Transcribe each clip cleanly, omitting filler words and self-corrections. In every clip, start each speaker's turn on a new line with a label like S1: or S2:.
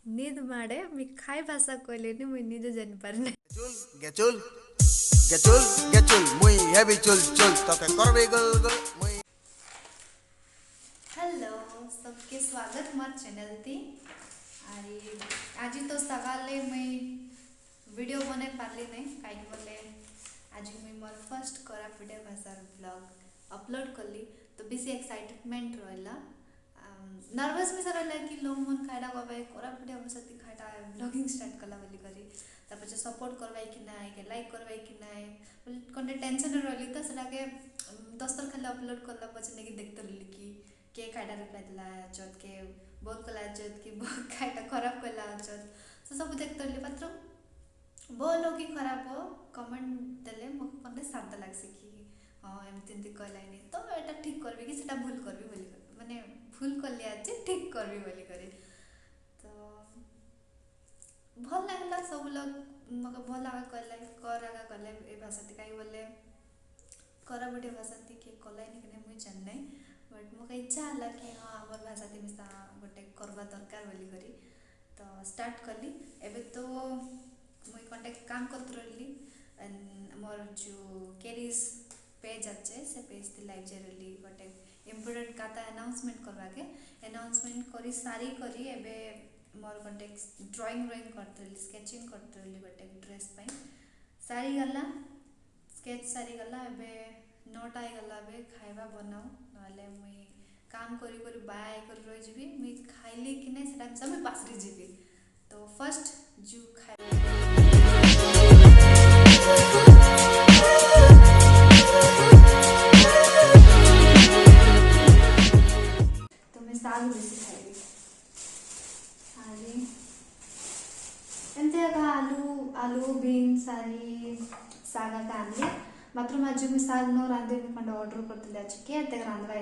S1: निद माडे मी काय भाषा कहलेनी मुई निजे जानि पारने
S2: गेचुल गेचुल गेचुल मुई हेबी चुल चुल तके करबे गल गल मुई
S1: हेलो सबके स्वागत मोर चैनल थी आणि आज तो सकाले मुई वीडियो बने पारली नहीं कहीं बोले आज मुई मोर फर्स्ट कोरापुटिया भाषा ब्लॉग अपलोड करली तो बेसी एक्साइटमेंट रहला नर्वस में सारा कि लोग मन खाइडा गए कोरापुटिया भाषा ती खाइडा ब्लॉगिंग स्टार्ट कला बोली करी तापर जे सपोर्ट करवाई कि ना के लाइक करवाई कि ना कोने टेंशन रहली तो सेटा के 10 तर खाली अपलोड करला पछे नेकी देखते रहली कि के खाइडा रिप्लाई दिला चत के बहुत कला चत कि बहुत खाइडा खराब कला चत तो सब देखते रहली मात्र बोलो कि खराब हो कमेंट देले मको कोने शांत लागसे कि हां एमती एमती कहलाइनी तो एटा ठीक करबी कि सेटा भूल करबी बोली माने भूल कर लिया ठीक करबी बोली करी तो भल लागला सब लोग मको भल लगा कहले ए भाषा ती काई बोले कोरापुटिया भाषा ती के कहलाइनी कि मुई जान नै बट मको इच्छा हला कि हां हमर भाषा ती मिसा गोटे करबा दरकार बोली करी तो स्टार्ट करली एबे तो मुई कांटेक्ट काम करत रहली मोर जो केरीज पेज अच्छे से पेज थी लाइव जेरली गोटे इम्पोर्टेंट काता अनाउंसमेंट करवा के अनाउंसमेंट करी सारी करी एबे मोर गोटे ड्राइंग करतली स्केचिंग करतली गोटे ड्रेस पे सारी गला स्केच सारी गला एबे 9टा आई गला एबे खाइबा बनाओ नले मुई काम करी करी बाय कर रही जीबी मुई खाइली कि नै सेटा सब पासरी जीबी तो फर्स्ट जो साग बेसी खाइबी सारी एमती आलू आलू बीन्स सारी साग आनली मात्र आज मुझे साग न रांधे मुझे ऑर्डर करते आज के रांधवा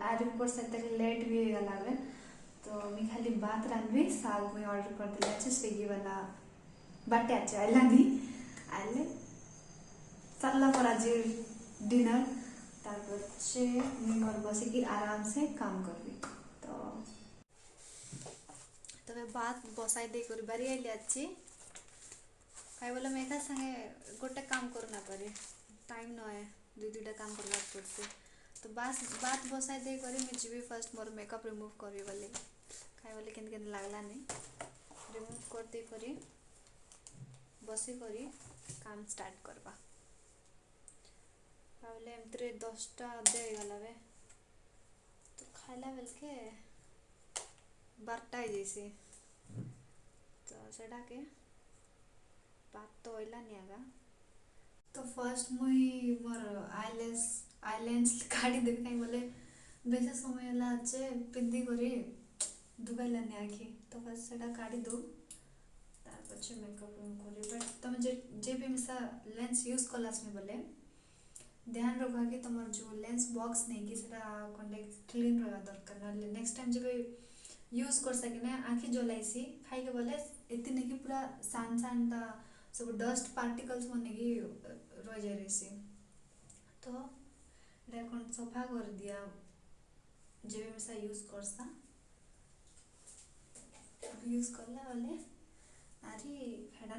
S1: आज ऊपर से लेट भी गला तो मैं खाली भात रांधवी साग मुझे ऑर्डर करते आज स्विगी वाला बाटे आज आइलानी आइले सरला पर आज डिनर तारपर से मुझे बसिकी आराम से काम करबी तो तबे बात बसाई दे कर बारी आइली अच्छी खाई बोले मैं संगे गोटे काम करना पारे टाइम न है दुईटा काम करवा पड़से तो बात बसाई दे करी मैं जीवी फर्स्ट मोर मेकअप रिमूव करी बोले खाई बोले केन केन लागला नहीं रिमूव कर दे करी बसी करी काम स्टार्ट करवा बोले एमती 10टा अधे गला बे तो खाइला बेल के 12टा जैसे तो सेटा के बात तो ओइला नहीं आगा तो फर्स्ट मुई मोर आईलेंस काढ़ी देबी कहीं बोले बेसे समय ला जे पिंदी करी दुबैला नहीं आखी तो फर्स्ट सेटा काढ़ी दो तार पछे मेकअप करी बट तुम जे भी मिसा लेंस यूज कलास में बोले ध्यान रखा कि तुम जो लेंस बॉक्स नहीं कि सेटा कॉन्टेक्ट क्लीन रहा दरकार ना नेक्स्ट टाइम जब यूज कर सके ना आँखी जलाइसी खाई के बोले इतनी नहीं कि पूरा सान सान ता सब डस्ट पार्टिकल्स मन की रह जाए रही तो कौन सफा कर दिया जब हमेशा यूज करसा यूज करला बोले अरे हेडा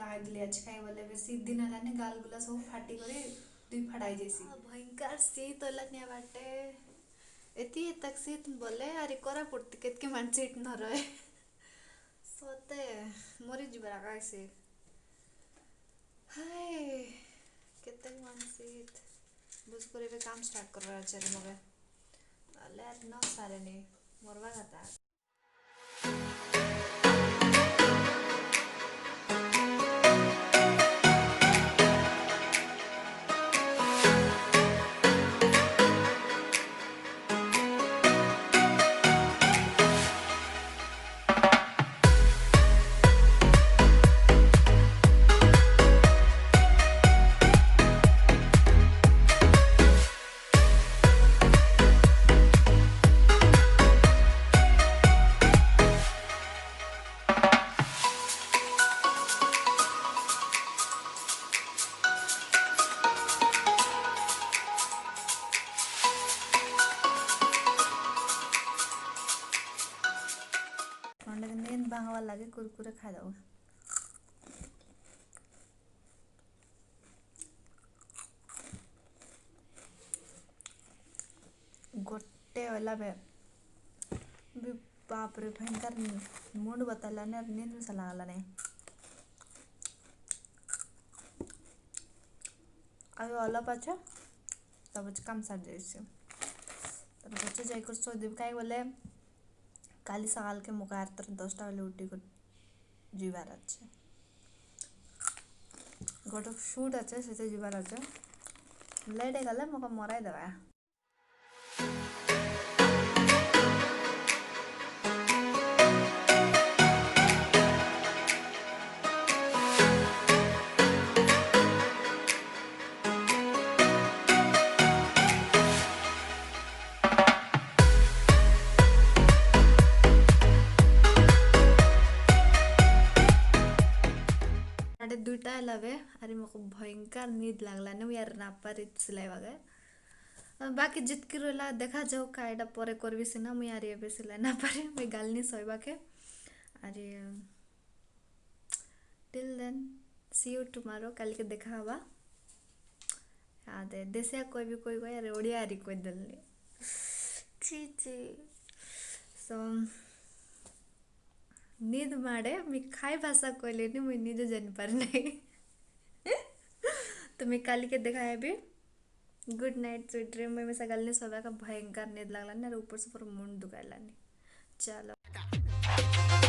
S1: लाग दिले आज खाई बोले बेसी दिन हलाने गाल गुला सब फाटी करे दुई फड़ाई जैसी भयंकर शीत होला बाटे एती तक शीत बोले अरे कोरापुट केतके मान शीत न रहे सोते मरी जीवन कैसे हाय केते मान शीत बुझ करे बे काम स्टार्ट कर रहा है मगे अले न सारे नहीं मरवा खाता नींद भांगवा लगे कुरकुरे खा दो गोटे वाला बे भी बाप रे भयंकर मूड बताला ने नींद में सला आला नहीं अभी वाला पाछा तब काम सार जाइए तब बच्चे जाकर सो देव कहीं बोले काली सकाल के मुकार तर 10टा बेले उठी को जीवार अच्छे गोटे शूट अच्छे से जीवार अच्छे लेट गले मका मराई देवा दुईटा लवे अरे मको भयंकर नींद लागला ने यार ना पारी सिलाई वगे बाकी जितकी रोला देखा जाओ कायडा परे करबी सिना मु यार एबे सिलाई ना पारे मैं गालनी सोइबा के अरे till then see you tomorrow कल के देखा हवा याद है देसिया कोई यार ओडिया आरी कोई दलनी ची ची सो नींद माड़े मी खाई भाषा कहले मुझे निजे जान पार नहीं तो मैं काली के देखा है भी गुड नाइट स्वीट ड्रीम में सगल ने सोवा का भयंकर नींद लागला ना ऊपर से पूरा मुंड दुखाला नहीं चलो